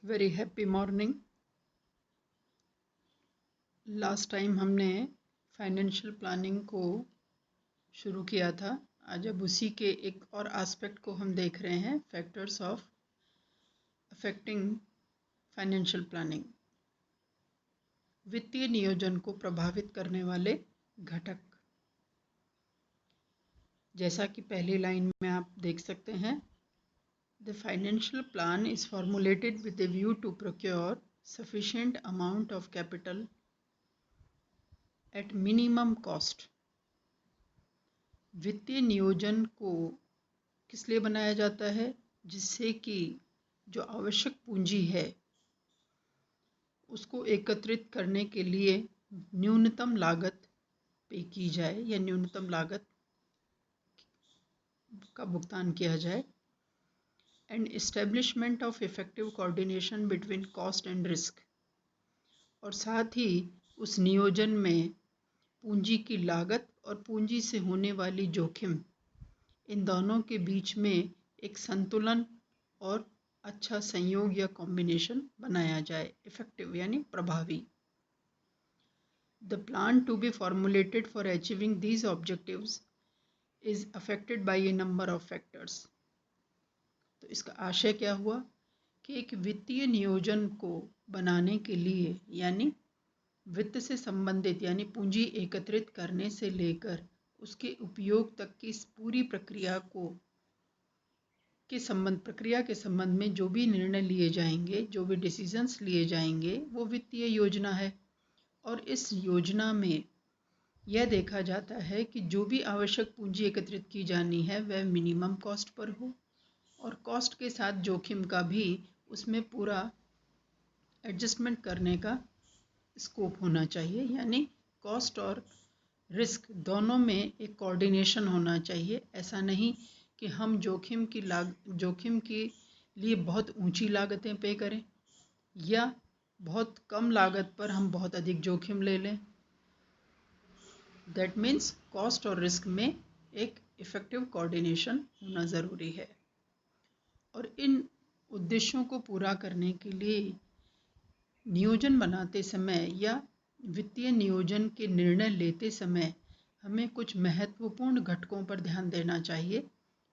Very happy morning. Last time हमने financial planning को शुरू किया था। आज अब उसी के एक और एस्पेक्ट को हम देख रहे हैं, factors of affecting financial planning. वित्तीय नियोजन को प्रभावित करने वाले घटक। जैसा कि पहली लाइन में आप देख सकते हैं, the financial plan is formulated with a view to procure sufficient amount of capital at minimum cost। वित्तीय नियोजन को किस लिए बनाया जाता है? जिससे कि जो आवश्यक पूंजी है उसको एकत्रित करने के लिए न्यूनतम लागत पे की जाए या न्यूनतम लागत का भुगतान किया जाए। And establishment of effective coordination between cost and risk. और साथ ही उस नियोजन में पूंजी की लागत और पूंजी से होने वाली जोखिम, इन दोनों के बीच में एक संतुलन और अच्छा संयोग या कॉम्बिनेशन बनाया जाए। इफेक्टिव यानी प्रभावी। The plan to be formulated for achieving these objectives is affected by a number of factors. तो इसका आशय क्या हुआ कि एक वित्तीय नियोजन को बनाने के लिए, यानी वित्त से संबंधित यानी पूंजी एकत्रित करने से लेकर उसके उपयोग तक की इस पूरी प्रक्रिया के संबंध में जो भी निर्णय लिए जाएंगे, जो भी डिसीजंस लिए जाएंगे, वो वित्तीय योजना है। और इस योजना में यह देखा जाता है कि जो भी आवश्यक पूंजी एकत्रित की जानी है वह मिनिमम कॉस्ट पर हो, और कॉस्ट के साथ जोखिम का भी उसमें पूरा एडजस्टमेंट करने का स्कोप होना चाहिए। यानी कॉस्ट और रिस्क दोनों में एक कोऑर्डिनेशन होना चाहिए। ऐसा नहीं कि हम जोखिम के लिए बहुत ऊंची लागतें पे करें या बहुत कम लागत पर हम बहुत अधिक जोखिम ले लें। दैट मीन्स कॉस्ट और रिस्क में एक इफेक्टिव कोऑर्डिनेशन होना ज़रूरी है। और इन उद्देश्यों को पूरा करने के लिए नियोजन बनाते समय या वित्तीय नियोजन के निर्णय लेते समय हमें कुछ महत्वपूर्ण घटकों पर ध्यान देना चाहिए,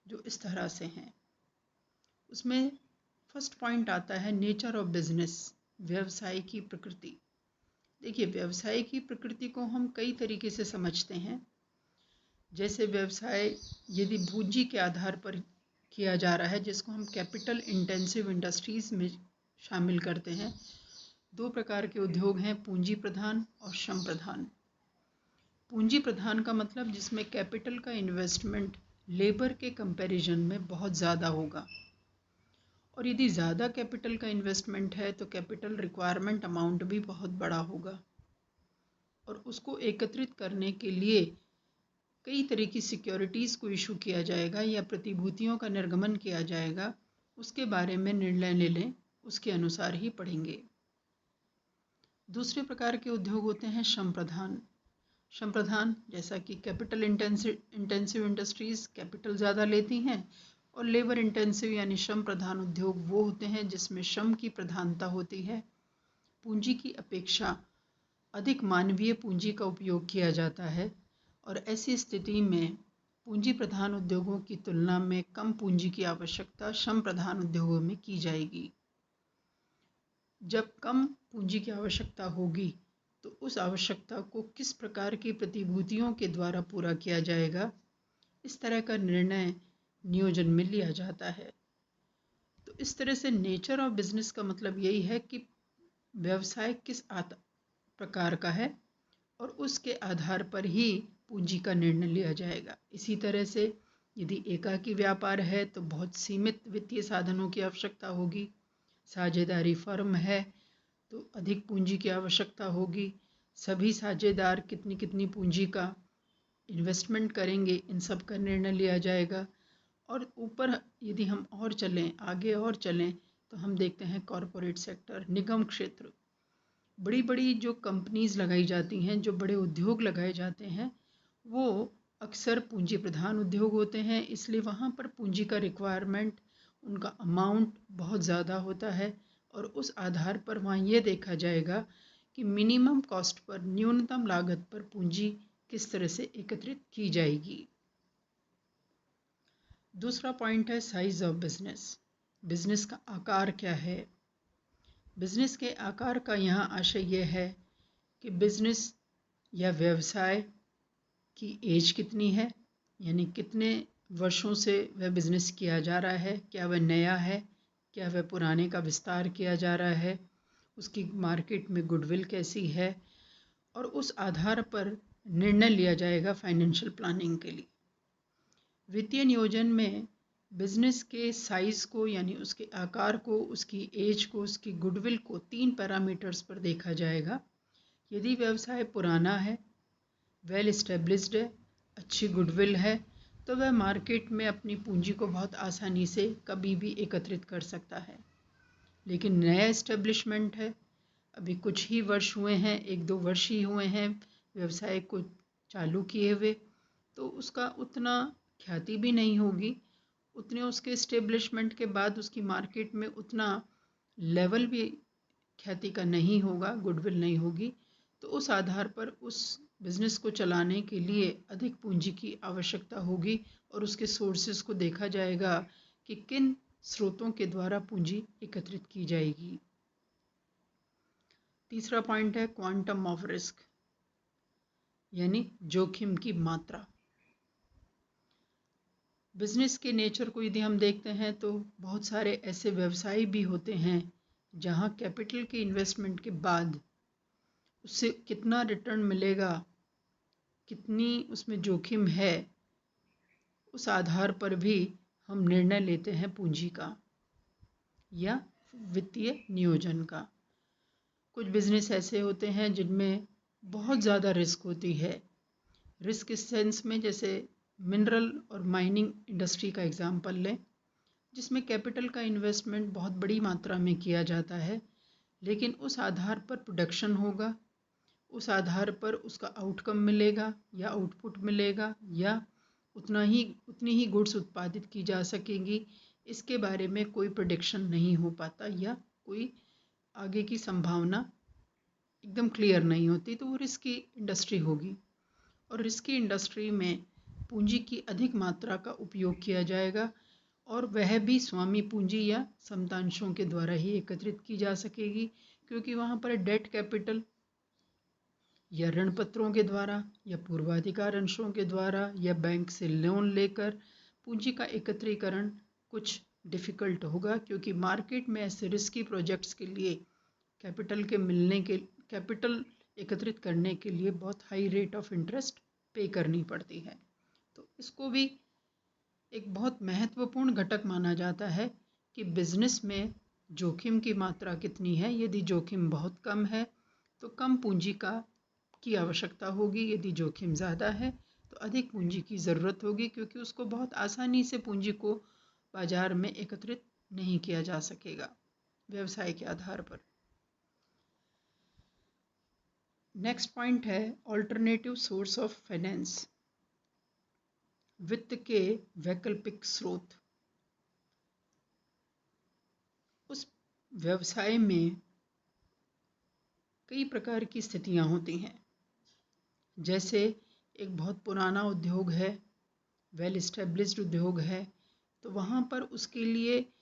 जो इस तरह से हैं। उसमें फर्स्ट पॉइंट आता है नेचर ऑफ बिजनेस, व्यवसाय की प्रकृति। देखिए, व्यवसाय की प्रकृति को हम कई तरीके से समझते हैं। जैसे व्यवसाय यदि पूंजी के आधार पर किया जा रहा है, जिसको हम कैपिटल इंटेंसिव इंडस्ट्रीज में शामिल करते हैं। दो प्रकार के उद्योग हैं, पूंजी प्रधान और श्रम प्रधान। पूंजी प्रधान का मतलब जिसमें कैपिटल का इन्वेस्टमेंट लेबर के कंपैरिजन में बहुत ज़्यादा होगा, और यदि ज़्यादा कैपिटल का इन्वेस्टमेंट है तो कैपिटल रिक्वायरमेंट अमाउंट भी बहुत बड़ा होगा, और उसको एकत्रित करने के लिए कई तरह की सिक्योरिटीज़ को इशू किया जाएगा या प्रतिभूतियों का निर्गमन किया जाएगा। उसके बारे में निर्णय ले लें, उसके अनुसार ही पढ़ेंगे। दूसरे प्रकार के उद्योग होते हैं श्रम प्रधान। श्रम प्रधान जैसा कि कैपिटल इंटेंसिव इंडस्ट्रीज़ कैपिटल ज़्यादा लेती हैं, और लेबर इंटेंसिव यानी श्रम प्रधान उद्योग वो होते हैं जिसमें श्रम की प्रधानता होती है। पूंजी की अपेक्षा अधिक मानवीय पूंजी का उपयोग किया जाता है, और ऐसी स्थिति में पूंजी प्रधान उद्योगों की तुलना में कम पूंजी की आवश्यकता श्रम प्रधान उद्योगों में की जाएगी। जब कम पूंजी की आवश्यकता होगी तो उस आवश्यकता को किस प्रकार की प्रतिभूतियों के द्वारा पूरा किया जाएगा, इस तरह का निर्णय नियोजन में लिया जाता है। तो इस तरह से नेचर ऑफ बिजनेस का मतलब यही है कि व्यवसाय किस प्रकार का है, और उसके आधार पर ही पूंजी का निर्णय लिया जाएगा। इसी तरह से यदि एकाकी व्यापार है तो बहुत सीमित वित्तीय साधनों की आवश्यकता होगी। साझेदारी फर्म है तो अधिक पूंजी की आवश्यकता होगी। सभी साझेदार कितनी कितनी पूंजी का इन्वेस्टमेंट करेंगे, इन सब का निर्णय लिया जाएगा। और ऊपर यदि हम और चलें, आगे और चलें, तो हम देखते हैं कॉरपोरेट सेक्टर, निगम क्षेत्र। बड़ी बड़ी जो कंपनीज़ लगाई जाती हैं, जो बड़े उद्योग लगाए जाते हैं, वो अक्सर पूंजी प्रधान उद्योग होते हैं। इसलिए वहाँ पर पूंजी का रिक्वायरमेंट, उनका अमाउंट बहुत ज़्यादा होता है, और उस आधार पर वहाँ ये देखा जाएगा कि मिनिमम कॉस्ट पर, न्यूनतम लागत पर पूंजी किस तरह से एकत्रित की जाएगी। दूसरा पॉइंट है साइज ऑफ बिजनेस। बिजनेस का आकार क्या है। बिजनेस के आकार का यहाँ आशय यह है कि बिजनेस या व्यवसाय की एज कितनी है, यानी कितने वर्षों से वह बिजनेस किया जा रहा है, क्या वह नया है, क्या वह पुराने का विस्तार किया जा रहा है, उसकी मार्केट में गुडविल कैसी है, और उस आधार पर निर्णय लिया जाएगा फाइनेंशियल प्लानिंग के लिए। वित्तीय नियोजन में बिजनेस के साइज को, यानी उसके आकार को, उसकी एज को, उसकी गुडविल को 3 पैरामीटर्स पर देखा जाएगा। यदि व्यवसाय पुराना है, वेल इस्टेब्लिश्ड है, अच्छी गुडविल है, तो वह मार्केट में अपनी पूंजी को बहुत आसानी से कभी भी एकत्रित कर सकता है। लेकिन नया इस्टेब्लिशमेंट है, अभी कुछ ही वर्ष हुए हैं, 1-2 वर्ष ही हुए हैं व्यवसाय को चालू किए हुए, तो उसका उतना ख्याति भी नहीं होगी, उतने उसके इस्टेब्लिशमेंट के बाद उसकी मार्केट में उतना लेवल भी ख्याति का नहीं होगा, गुडविल नहीं होगी। तो उस आधार पर उस बिजनेस को चलाने के लिए अधिक पूंजी की आवश्यकता होगी और उसके सोर्सेस को देखा जाएगा कि किन स्रोतों के द्वारा पूंजी एकत्रित की जाएगी। तीसरा पॉइंट है क्वांटम ऑफ रिस्क, यानी जोखिम की मात्रा। बिजनेस के नेचर को यदि हम देखते हैं तो बहुत सारे ऐसे व्यवसाय भी होते हैं जहां कैपिटल के इन्वेस्टमेंट के बाद उससे कितना रिटर्न मिलेगा, कितनी उसमें जोखिम है, उस आधार पर भी हम निर्णय लेते हैं पूंजी का या वित्तीय नियोजन का। कुछ बिजनेस ऐसे होते हैं जिनमें बहुत ज़्यादा रिस्क होती है। रिस्क इस सेंस में, जैसे मिनरल और माइनिंग इंडस्ट्री का एग्जाम्पल लें, जिसमें कैपिटल का इन्वेस्टमेंट बहुत बड़ी मात्रा में किया जाता है, लेकिन उस आधार पर प्रोडक्शन होगा, उस आधार पर उसका आउटकम मिलेगा या आउटपुट मिलेगा या उतनी ही गुड्स उत्पादित की जा सकेंगी, इसके बारे में कोई प्रेडिक्शन नहीं हो पाता या कोई आगे की संभावना एकदम क्लियर नहीं होती, तो वो रिस्की इंडस्ट्री होगी। और रिस्की इंडस्ट्री में पूंजी की अधिक मात्रा का उपयोग किया जाएगा और वह भी स्वामी पूंजी या समतांशों के द्वारा ही एकत्रित की जा सकेगी, क्योंकि वहाँ पर डेट कैपिटल या ऋण पत्रों के द्वारा या पूर्वाधिकार अंशों के द्वारा या बैंक से लोन लेकर पूंजी का एकत्रीकरण कुछ डिफ़िकल्ट होगा, क्योंकि मार्केट में ऐसे रिस्की प्रोजेक्ट्स के लिए कैपिटल एकत्रित करने के लिए बहुत हाई रेट ऑफ इंटरेस्ट पे करनी पड़ती है। तो इसको भी एक बहुत महत्वपूर्ण घटक माना जाता है कि बिजनेस में जोखिम की मात्रा कितनी है। यदि जोखिम बहुत कम है तो कम पूंजी की आवश्यकता होगी, यदि जोखिम ज़्यादा है तो अधिक पूंजी की ज़रूरत होगी, क्योंकि उसको बहुत आसानी से पूंजी को बाजार में एकत्रित नहीं किया जा सकेगा व्यवसाय के आधार पर। नेक्स्ट पॉइंट है ऑल्टरनेटिव सोर्स ऑफ फाइनेंस, वित्त के वैकल्पिक स्रोत। उस व्यवसाय में कई प्रकार की स्थितियां होती हैं, जैसे एक बहुत पुराना उद्योग है, वेल इस्टेब्लिश्ड उद्योग है, तो वहाँ पर उसके लिए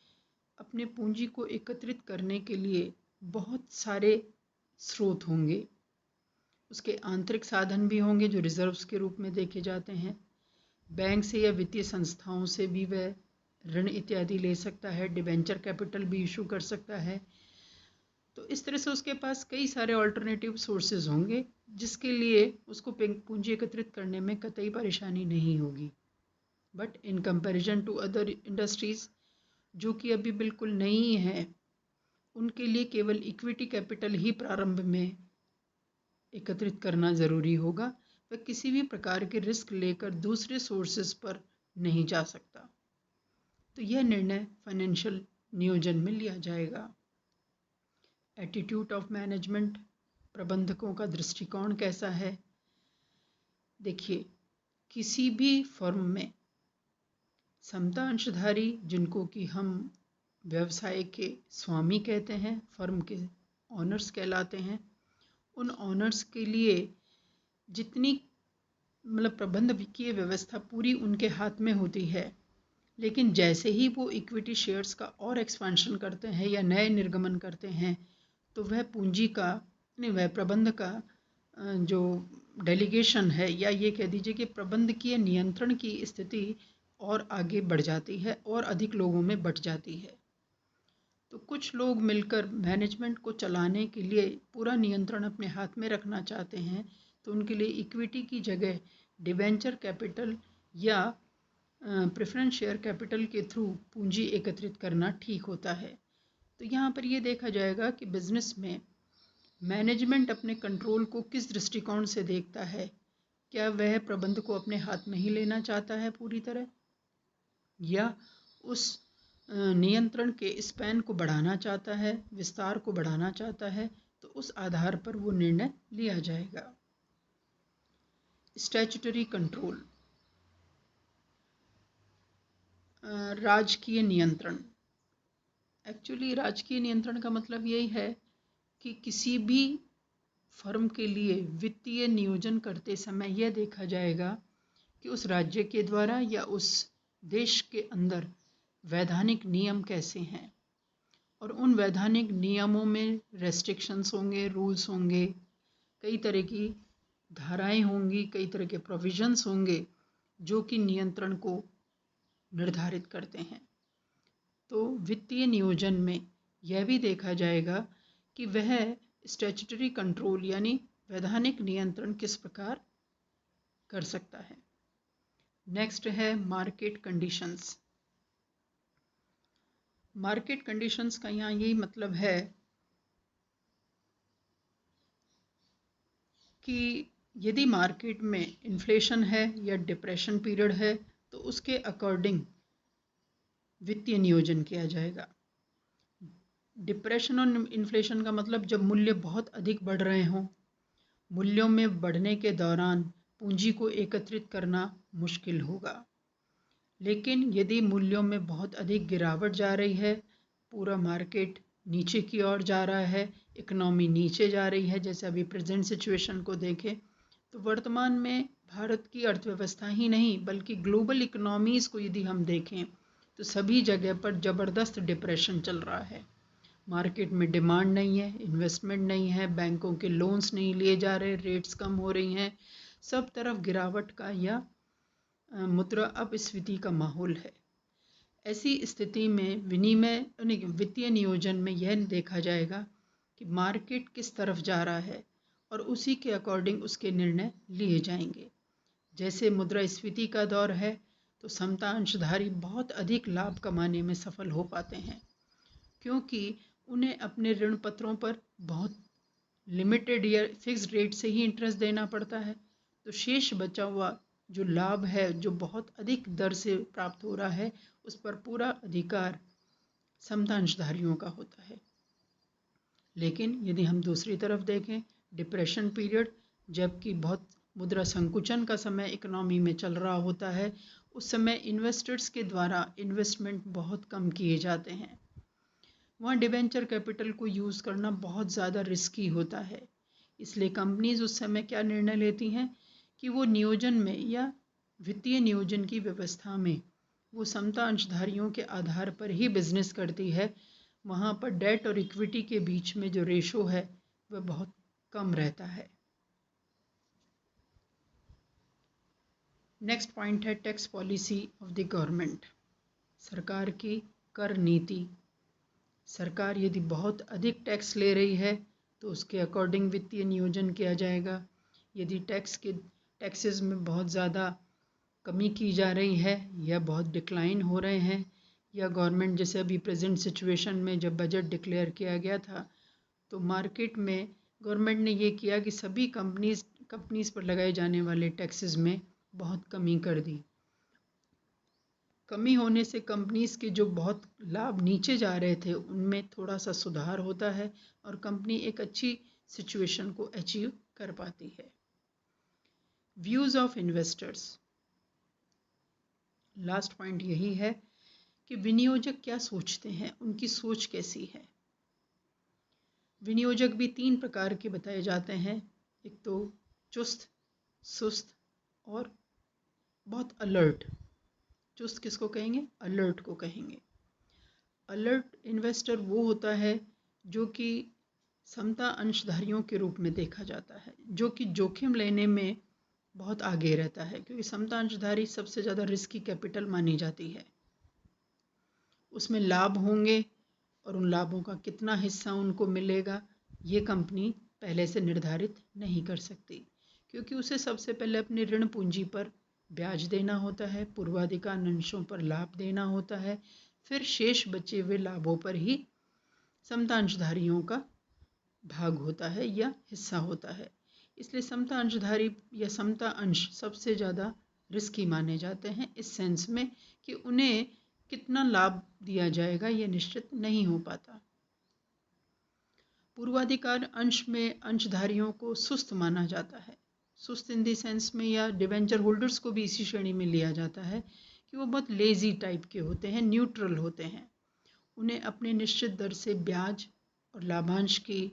अपने पूंजी को एकत्रित करने के लिए बहुत सारे स्रोत होंगे। उसके आंतरिक साधन भी होंगे जो रिजर्व्स के रूप में देखे जाते हैं। बैंक से या वित्तीय संस्थाओं से भी वह ऋण इत्यादि ले सकता है, डिबेंचर कैपिटल भी इशू कर सकता है। तो इस तरह से उसके पास कई सारे ऑल्टरनेटिव सोर्सेज होंगे, जिसके लिए उसको पूंजी एकत्रित करने में कतई परेशानी नहीं होगी। But in comparison to other industries जो कि अभी बिल्कुल नई है, उनके लिए केवल इक्विटी कैपिटल ही प्रारंभ में एकत्रित करना ज़रूरी होगा। वह किसी भी प्रकार के रिस्क लेकर दूसरे सोर्सेज पर नहीं जा सकता। तो यह निर्णय फाइनेंशियल नियोजन में लिया जाएगा। एटीट्यूड ऑफ मैनेजमेंट, प्रबंधकों का दृष्टिकोण कैसा है। देखिए, किसी भी फर्म में समता अंशधारी, जिनको कि हम व्यवसाय के स्वामी कहते हैं, फर्म के ऑनर्स कहलाते हैं। उन ऑनर्स के लिए जितनी प्रबंध वित्तीय व्यवस्था पूरी उनके हाथ में होती है, लेकिन जैसे ही वो इक्विटी शेयर्स का और एक्सपेंशन करते हैं या नए निर्गमन करते हैं, तो वह पूंजी का वह प्रबंध का जो डेलीगेशन है, या ये कह दीजिए कि प्रबंधकीय नियंत्रण की स्थिति और आगे बढ़ जाती है और अधिक लोगों में बंट जाती है। तो कुछ लोग मिलकर मैनेजमेंट को चलाने के लिए पूरा नियंत्रण अपने हाथ में रखना चाहते हैं, तो उनके लिए इक्विटी की जगह डिवेंचर कैपिटल या प्रेफरेंस शेयर कैपिटल के थ्रू पूंजी एकत्रित करना ठीक होता है। तो यहाँ पर ये देखा जाएगा कि बिजनेस में मैनेजमेंट अपने कंट्रोल को किस दृष्टिकोण से देखता है। क्या वह प्रबंध को अपने हाथ में ही लेना चाहता है पूरी तरह, या उस नियंत्रण के स्पैन को बढ़ाना चाहता है, विस्तार को बढ़ाना चाहता है। तो उस आधार पर वो निर्णय लिया जाएगा। स्टैट्यूटरी कंट्रोल, राजकीय नियंत्रण। एक्चुअली राजकीय नियंत्रण का मतलब यही है कि किसी भी फर्म के लिए वित्तीय नियोजन करते समय यह देखा जाएगा कि उस राज्य के द्वारा या उस देश के अंदर वैधानिक नियम कैसे हैं, और उन वैधानिक नियमों में रेस्ट्रिक्शंस होंगे, रूल्स होंगे, कई तरह की धाराएं होंगी, कई तरह के प्रोविजंस होंगे जो कि नियंत्रण को निर्धारित करते हैं। तो वित्तीय नियोजन में यह भी देखा जाएगा कि वह स्टैट्यूटरी कंट्रोल यानी वैधानिक नियंत्रण किस प्रकार कर सकता है। नेक्स्ट है मार्केट कंडीशंस। मार्केट कंडीशंस का यहाँ यही मतलब है कि यदि मार्केट में इन्फ्लेशन है या डिप्रेशन पीरियड है, तो उसके अकॉर्डिंग वित्तीय नियोजन किया जाएगा। डिप्रेशन और इन्फ्लेशन का मतलब जब मूल्य बहुत अधिक बढ़ रहे हों, मूल्यों में बढ़ने के दौरान पूंजी को एकत्रित करना मुश्किल होगा। लेकिन यदि मूल्यों में बहुत अधिक गिरावट जा रही है, पूरा मार्केट नीचे की ओर जा रहा है, इकोनॉमी नीचे जा रही है, जैसे अभी प्रेजेंट सिचुएशन को देखें तो वर्तमान में भारत की अर्थव्यवस्था ही नहीं बल्कि ग्लोबल इकोनॉमीज़ को यदि हम देखें तो सभी जगह पर ज़बरदस्त डिप्रेशन चल रहा है। मार्केट में डिमांड नहीं है, इन्वेस्टमेंट नहीं है, बैंकों के लोन्स नहीं लिए जा रहे, रेट्स कम हो रही हैं, सब तरफ गिरावट का या मुद्रा अपस्फीति का माहौल है। ऐसी स्थिति में वित्तीय नियोजन में यह देखा जाएगा कि मार्केट किस तरफ जा रहा है और उसी के अकॉर्डिंग उसके निर्णय लिए जाएंगे। जैसे मुद्रास्फीति का दौर है तो समता अंशधारी बहुत अधिक लाभ कमाने में सफल हो पाते हैं, क्योंकि उन्हें अपने ऋण पत्रों पर बहुत लिमिटेड या फिक्स्ड रेट से ही इंटरेस्ट देना पड़ता है। तो शेष बचा हुआ जो लाभ है, जो बहुत अधिक दर से प्राप्त हो रहा है, उस पर पूरा अधिकार समता अंशधारियों का होता है। लेकिन यदि हम दूसरी तरफ देखें, डिप्रेशन पीरियड, जबकि बहुत मुद्रा संकुचन का समय इकोनॉमी में चल रहा होता है, उस समय इन्वेस्टर्स के द्वारा इन्वेस्टमेंट बहुत कम किए जाते हैं। वहाँ डिवेंचर कैपिटल को यूज़ करना बहुत ज़्यादा रिस्की होता है। इसलिए कंपनीज उस समय क्या निर्णय लेती हैं कि वो नियोजन में या वित्तीय नियोजन की व्यवस्था में वो समता अंशधारियों के आधार पर ही बिजनेस करती है। वहाँ पर डेट और इक्विटी के बीच में जो रेशो है वह बहुत कम रहता है। नेक्स्ट पॉइंट है tax policy of the government, सरकार की कर नीति। सरकार यदि बहुत अधिक टैक्स ले रही है तो उसके अकॉर्डिंग वित्तीय नियोजन किया जाएगा। यदि टैक्सेस में बहुत ज़्यादा कमी की जा रही है या बहुत डिक्लाइन हो रहे हैं, या गवर्नमेंट जैसे अभी प्रेजेंट सिचुएशन में जब बजट डिक्लेयर किया गया था तो मार्केट में गवर्नमेंट ने ये किया कि सभी कंपनीज पर लगाए जाने वाले टैक्सेस में बहुत कमी कर दी। कमी होने से कंपनीज के जो बहुत लाभ नीचे जा रहे थे उनमें थोड़ा सा सुधार होता है और कंपनी एक अच्छी सिचुएशन को अचीव कर पाती है। Views of investors, last point यही है कि विनियोजक क्या सोचते हैं, उनकी सोच कैसी है। विनियोजक भी 3 प्रकार के बताए जाते हैं, एक तो चुस्त, सुस्त और बहुत अलर्ट। चुस्त किसको कहेंगे? अलर्ट को कहेंगे। अलर्ट इन्वेस्टर वो होता है जो कि समता अंशधारियों के रूप में देखा जाता है, जो कि जोखिम लेने में बहुत आगे रहता है, क्योंकि समता अंशधारी सबसे ज़्यादा रिस्की कैपिटल मानी जाती है। उसमें लाभ होंगे और उन लाभों का कितना हिस्सा उनको मिलेगा ये कंपनी पहले से निर्धारित नहीं कर सकती, क्योंकि उसे सबसे पहले अपनी ऋण पूंजी पर ब्याज देना होता है, पूर्वाधिकार अंशों पर लाभ देना होता है, फिर शेष बचे हुए लाभों पर ही समता अंशधारियों का भाग होता है या हिस्सा होता है। इसलिए समता अंशधारी या समता अंश सबसे ज़्यादा रिस्की माने जाते हैं, इस सेंस में कि उन्हें कितना लाभ दिया जाएगा ये निश्चित नहीं हो पाता। पूर्वाधिकार अंश में अंशधारियों को सुस्त माना जाता है। सुस्त इन दी सेंस में, या डिवेंचर होल्डर्स को भी इसी श्रेणी में लिया जाता है कि वो बहुत लेजी टाइप के होते हैं, न्यूट्रल होते हैं। उन्हें अपने निश्चित दर से ब्याज और लाभांश के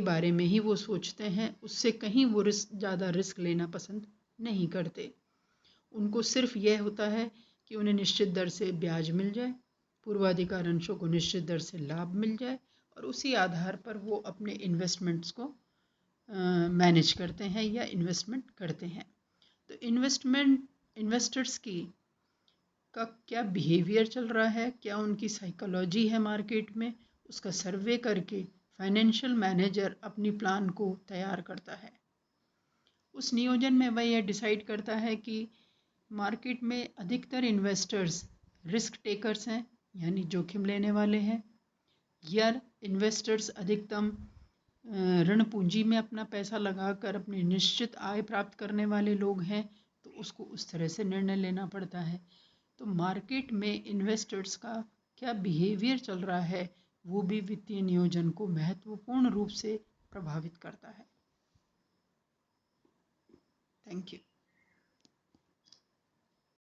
बारे में ही वो सोचते हैं, उससे कहीं वो ज़्यादा रिस्क लेना पसंद नहीं करते। उनको सिर्फ यह होता है कि उन्हें निश्चित दर से ब्याज मिल जाए, पूर्वाधिकार अंशों को निश्चित दर से लाभ मिल जाए, और उसी आधार पर वो अपने इन्वेस्टमेंट्स को मैनेज करते हैं या इन्वेस्टमेंट करते हैं। तो इन्वेस्टर्स का क्या बिहेवियर चल रहा है, क्या उनकी साइकोलॉजी है मार्केट में, उसका सर्वे करके फाइनेंशियल मैनेजर अपनी प्लान को तैयार करता है। उस नियोजन में वह यह डिसाइड करता है कि मार्केट में अधिकतर इन्वेस्टर्स रिस्क टेकर्स हैं, यानी जोखिम लेने वाले हैं, या इन्वेस्टर्स अधिकतम ऋण पूंजी में अपना पैसा लगाकर अपनी निश्चित आय प्राप्त करने वाले लोग हैं, तो उसको उस तरह से निर्णय लेना पड़ता है। तो मार्केट में इन्वेस्टर्स का क्या बिहेवियर चल रहा है वो भी वित्तीय नियोजन को महत्वपूर्ण रूप से प्रभावित करता है। Thank you.